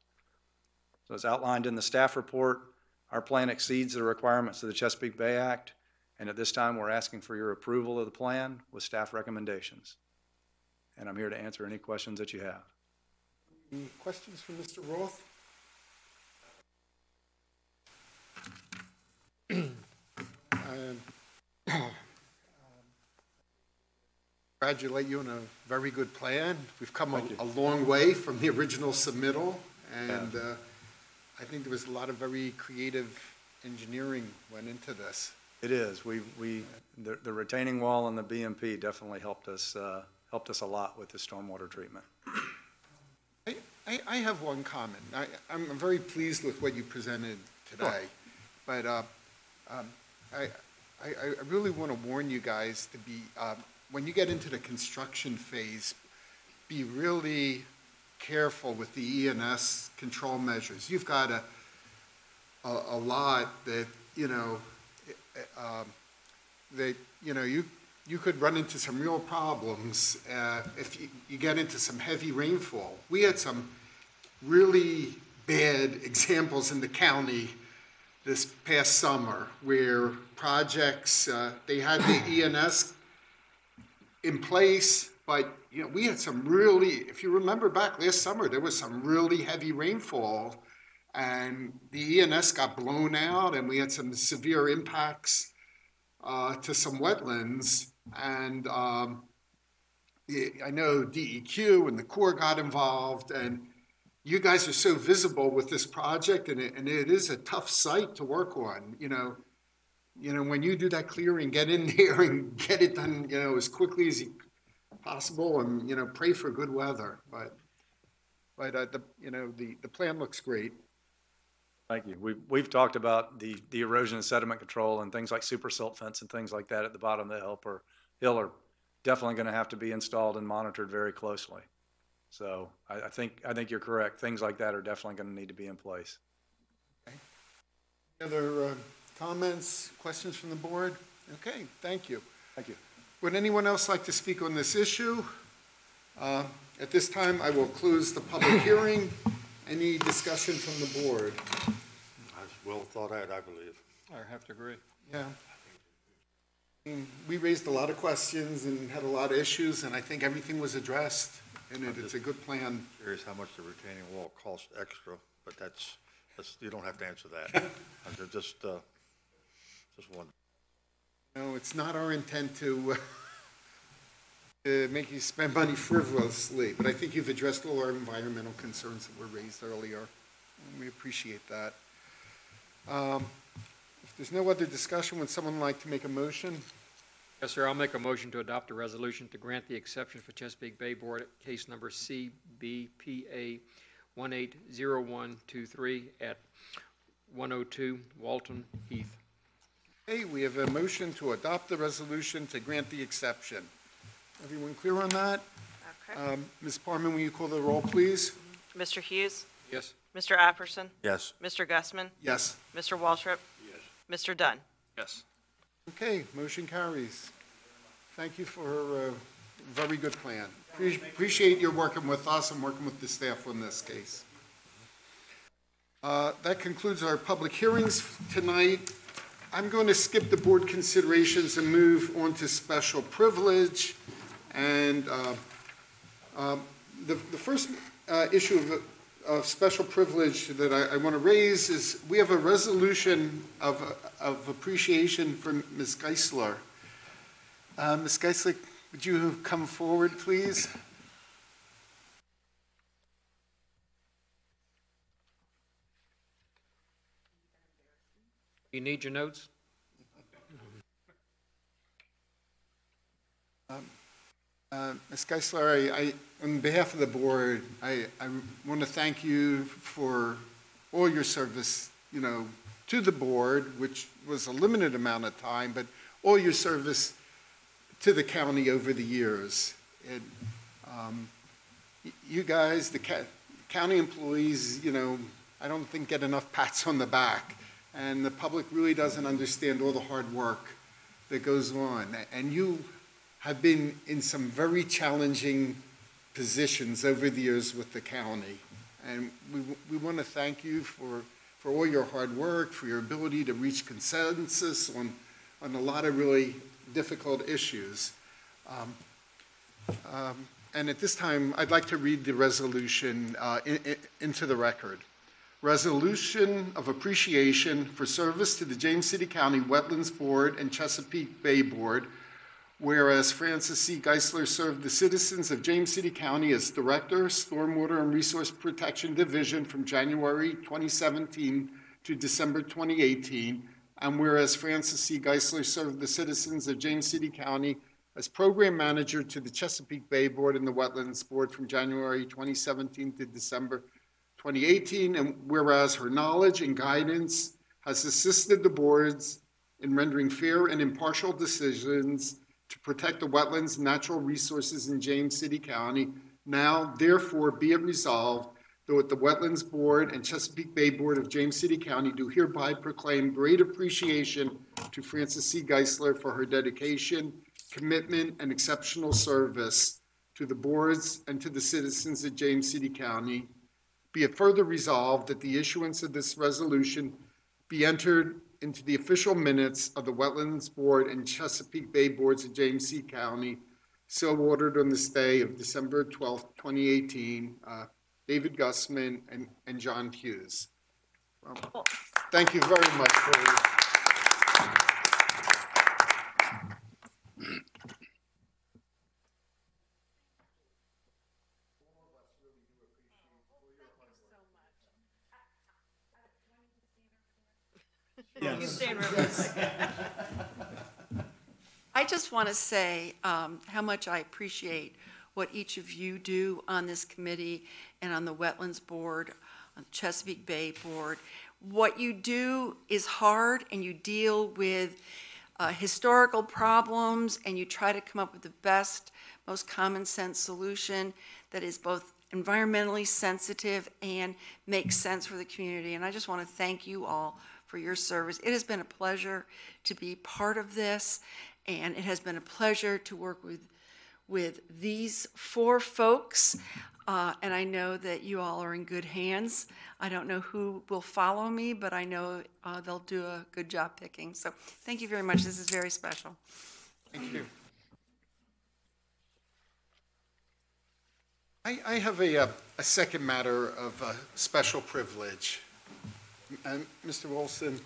So as outlined in the staff report, our plan exceeds the requirements of the Chesapeake Bay Act, and at this time we're asking for your approval of the plan with staff recommendations. And I'm here to answer any questions that you have. Any questions for Mr. Roth? Congratulate you on a very good plan. We've come a long way from the original submittal, and I think there was a lot of very creative engineering went into this. It is. The retaining wall and the BMP definitely helped us a lot with the stormwater treatment. I have one comment. I'm very pleased with what you presented today, but I really want to warn you guys to be, when you get into the construction phase, be really careful with the ENS control measures. You've got a lot that, you could run into some real problems if you get into some heavy rainfall. We had some really bad examples in the county this past summer where projects, they had the ENS in place, but we had some really, if you remember back last summer, there was some really heavy rainfall and the ENS got blown out and we had some severe impacts to some wetlands. And I know DEQ and the Corps got involved, and you guys are so visible with this project, and it is a tough site to work on. When you do that clearing, get in there and get it done, as quickly as possible, and pray for good weather. But the plan looks great. Thank you. We've talked about the erosion and sediment control and things like super silt fence and things like that at the bottom of the hill are definitely going to have to be installed and monitored very closely. So I think you're correct. Things like that are definitely going to need to be in place. Okay. Any other comments, questions from the board? Okay, thank you. Thank you. Would anyone else like to speak on this issue? At this time, I will close the public hearing. Any discussion from the board? That's well thought out, I believe. I have to agree. Yeah. We raised a lot of questions and had a lot of issues, and I think everything was addressed, and it's a good plan. Curious how much the retaining wall costs extra, but that's you don't have to answer that. I'm just wondering. No, it's not our intent to make you spend money frivolously, but I think you've addressed all our environmental concerns that were raised earlier, and we appreciate that. If there's no other discussion, would someone like to make a motion? Yes, sir. I'll make a motion to adopt a resolution to grant the exception for Chesapeake Bay Board case number CBPA 180123 at 102 Walton Heath. Okay, we have a motion to adopt the resolution to grant the exception. Everyone clear on that? Okay. Ms. Parman, will you call the roll, please? Mr. Hughes? Yes. Mr. Apperson? Yes. Mr. Gussman? Yes. Mr. Waltrip? Yes. Mr. Dunn? Yes. Okay, motion carries. Thank you for a very good plan. Appreciate your working with us and working with the staff on this case. That concludes our public hearings tonight. I'm going to skip the board considerations and move on to special privilege. And the first issue of special privilege that I want to raise is we have a resolution of appreciation from Ms. Geisler. Ms. Geisler, would you come forward, please? You need your notes? Ms. Geisler, on behalf of the board, I want to thank you for all your service, to the board, which was a limited amount of time, but all your service to the county over the years. And you guys, the county employees, I don't think get enough pats on the back and the public really doesn't understand all the hard work that goes on. And you have been in some very challenging positions over the years with the county. And we want to thank you for all your hard work, for your ability to reach consensus on a lot of really difficult issues. And at this time, I'd like to read the resolution into the record. Resolution of appreciation for service to the James City County Wetlands Board and Chesapeake Bay Board, whereas Francis C. Geisler served the citizens of James City County as Director, Stormwater and Resource Protection Division from January 2017 to December 2018, and whereas Francis C. Geisler served the citizens of James City County as Program Manager to the Chesapeake Bay Board and the Wetlands Board from January 2017 to December 2018, and whereas her knowledge and guidance has assisted the boards in rendering fair and impartial decisions to protect the wetlands and natural resources in James City County, now therefore be it resolved that the Wetlands Board and Chesapeake Bay Board of James City County do hereby proclaim great appreciation to Francis C. Geisler for her dedication, commitment, and exceptional service to the boards and to the citizens of James City County. Be it further resolved that the issuance of this resolution be entered into the official minutes of the Wetlands Board and Chesapeake Bay Boards of James City County, so ordered on this day of December 12th, 2018, David Gussman and John Hughes. Thank you very much for I just want to say how much I appreciate what each of you do on this committee and on the Wetlands Board, on the Chesapeake Bay Board. What you do is hard, and you deal with historical problems, and you try to come up with the best, most common sense solution that is both environmentally sensitive and makes sense for the community. And I just want to thank you all for your service. It has been a pleasure to be part of this, and it has been a pleasure to work with these four folks, and I know that you all are in good hands. I don't know who will follow me, but I know they'll do a good job picking. So thank you very much. This is very special. Thank you. I have a second matter of special privilege. Mr. Wilson,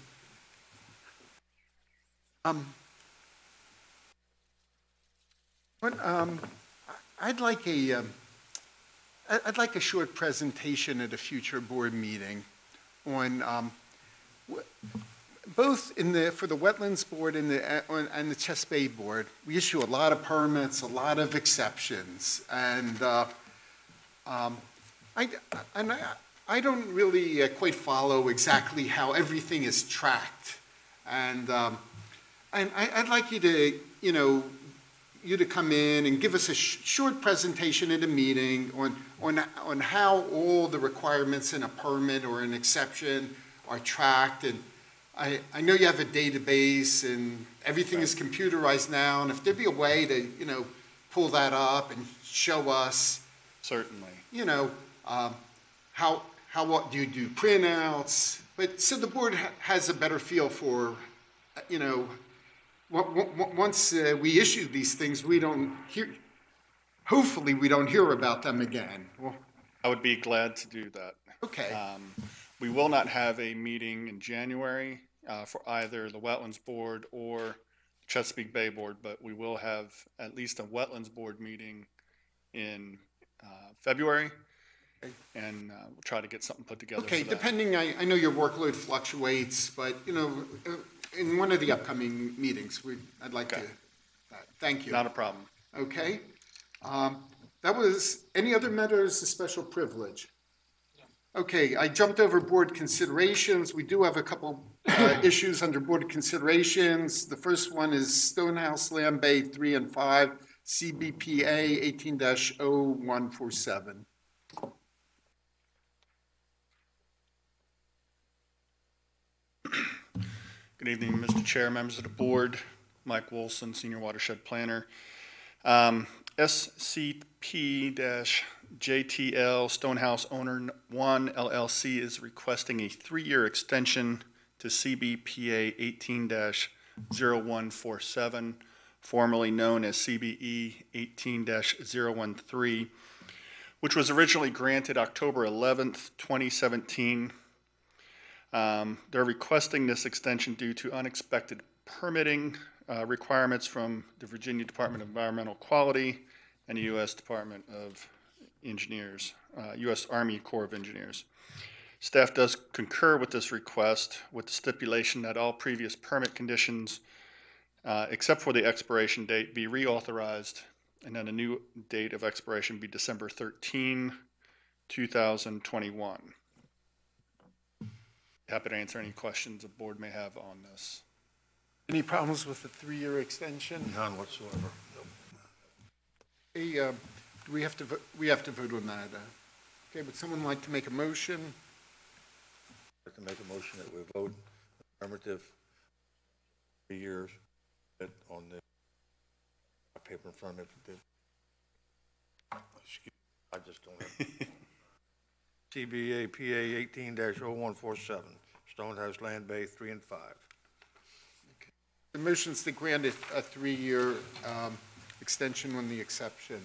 I'd like a short presentation at a future board meeting on both for the Wetlands Board and the Chess Bay Board. We issue a lot of permits, a lot of exceptions, and I don't really quite follow exactly how everything is tracked, and I'd like you to, you to come in and give us a short presentation at a meeting on how all the requirements in a permit or an exception are tracked. And I know you have a database and everything is computerized now, and if there'd be a way to, pull that up and show us. Certainly. What do you do printouts? But so the board has a better feel for, once we issue these things, we don't hear, hopefully we don't hear about them again. Well, I would be glad to do that. Okay. We will not have a meeting in January for either the Wetlands Board or Chesapeake Bay Board, but we will have at least a Wetlands Board meeting in February, and we'll try to get something put together. Okay, for that. depending, I know your workload fluctuates, but, in one of the upcoming meetings, I'd like to, thank you. Not a problem. Okay. That was, any other matters of special privilege? Okay, I jumped over board considerations. We do have a couple issues under board considerations. The first one is Stonehouse Land Bay 3 and 5, CBPA 18-0147. Good evening, Mr. Chair, members of the board. Mike Wilson, Senior Watershed Planner. SCP-JTL Stonehouse Owner 1 LLC is requesting a 3-year extension to CBPA 18-0147, formerly known as CBE 18-013, which was originally granted October 11th, 2017. They're requesting this extension due to unexpected permitting requirements from the Virginia Department of Environmental Quality and the U.S. Department of Engineers, U.S. Army Corps of Engineers. Staff does concur with this request with the stipulation that all previous permit conditions, except for the expiration date, be reauthorized, and then a new date of expiration be December 13, 2021. Happy to answer any questions the board may have on this. Any problems with the 3-year extension? None whatsoever. Hey, we have to vote on that. Okay, would someone like to make a motion? I'd like to make a motion that we vote affirmative 3 years on the paper in front of me. Excuse me, I just don't have. CBA PA 18-0147, Stonehouse Land Bay 3 and 5. The motion's to grant a 3-year extension on the exception.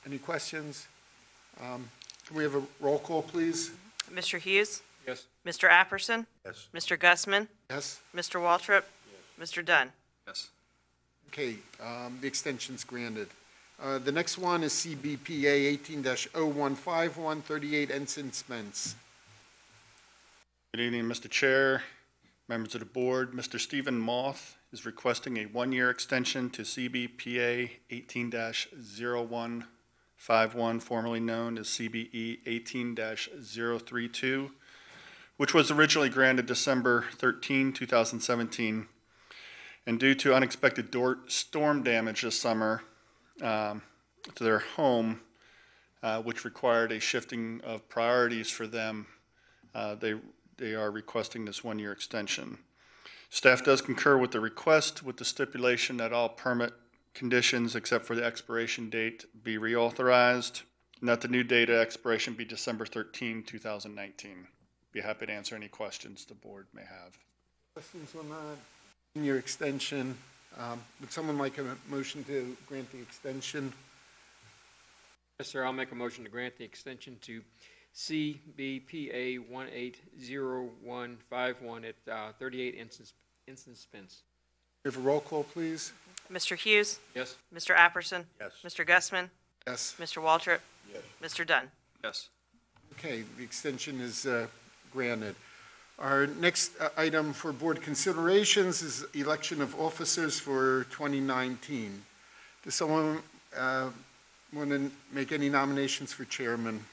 Any questions? Can we have a roll call, please? Mr. Hughes? Yes. Mr. Apperson? Yes. Mr. Gussman? Yes? Mr. Waltrip? Mr. Dunn? Yes. Okay, the extension's granted. The next one is CBPA 18-0151, 38 Ensign Spence. Good evening, Mr. Chair, members of the board. Mr. Stephen Moth is requesting a 1-year extension to CBPA 18-0151, formerly known as CBE 18-032, which was originally granted December 13, 2017. And due to unexpected storm damage this summer to their home, which required a shifting of priorities for them, they are requesting this 1-year extension. Staff does concur with the request with the stipulation that all permit conditions except for the expiration date be reauthorized and that the new date of expiration be December 13, 2019. Be happy to answer any questions the board may have. Questions on that? 1-year extension. Would someone like a motion to grant the extension? Yes, sir. I'll make a motion to grant the extension to CBPA 18-0151 at 38 Ensign Spence. We have a roll call, please. Mr. Hughes? Yes. Mr. Apperson? Yes. Mr. Gussman? Yes. Mr. Waltrip? Yes. Mr. Dunn? Yes. Okay, the extension is granted. Our next item for board considerations is election of officers for 2019. Does someone want to make any nominations for chairman?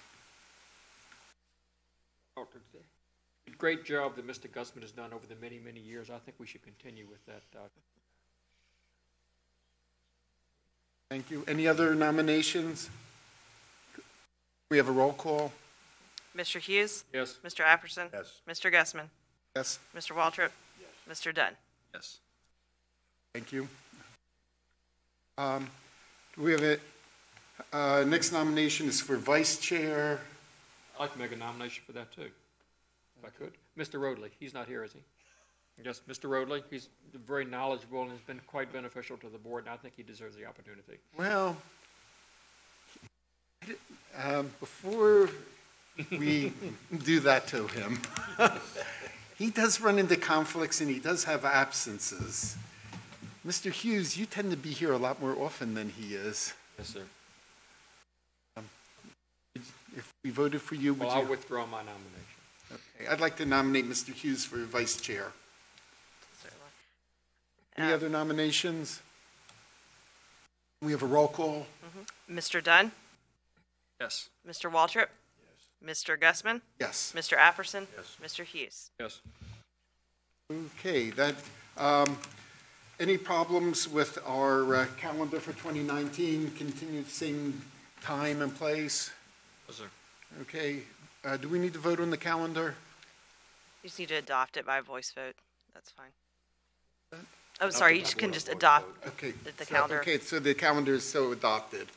Great job that Mr. Gussman has done over the many, many years. I think we should continue with that. Thank you. Any other nominations? We have a roll call. Mr. Hughes? Yes. Mr. Apperson? Yes. Mr. Gussman? Yes. Mr. Waltrip? Mr. Dunn? Yes. Thank you. We have a next nomination is for vice chair. I'd like to make a nomination for that, too, if I could. Mr. Rodley, he's not here, is he? Yes, Mr. Rodley, he's very knowledgeable and has been quite beneficial to the board, and I think he deserves the opportunity. Well, before we do that to him, he does run into conflicts and he does have absences. Mr. Hughes, you tend to be here a lot more often than he is. Yes, sir. If we voted for you, would Well, you? I'll withdraw my nomination. Okay, I'd like to nominate Mr. Hughes for vice chair. Any other nominations? We have a roll call. Mr. Dunn? Yes. Mr. Waltrip? Mr. Gussman? Yes. Mr. Apperson? Yes. Mr. Hughes? Yes. Okay, that, any problems with our calendar for 2019? Continue the same time and place? Yes, sir. Okay, do we need to vote on the calendar? You just need to adopt it by voice vote. That's fine. Oh, sorry, you just can just adopt Okay. the so- calendar. Okay, so the calendar is so adopted.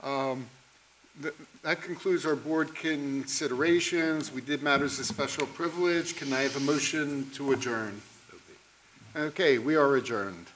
That concludes our board considerations. We did matters of special privilege. Can I have a motion to adjourn? Okay, we are adjourned.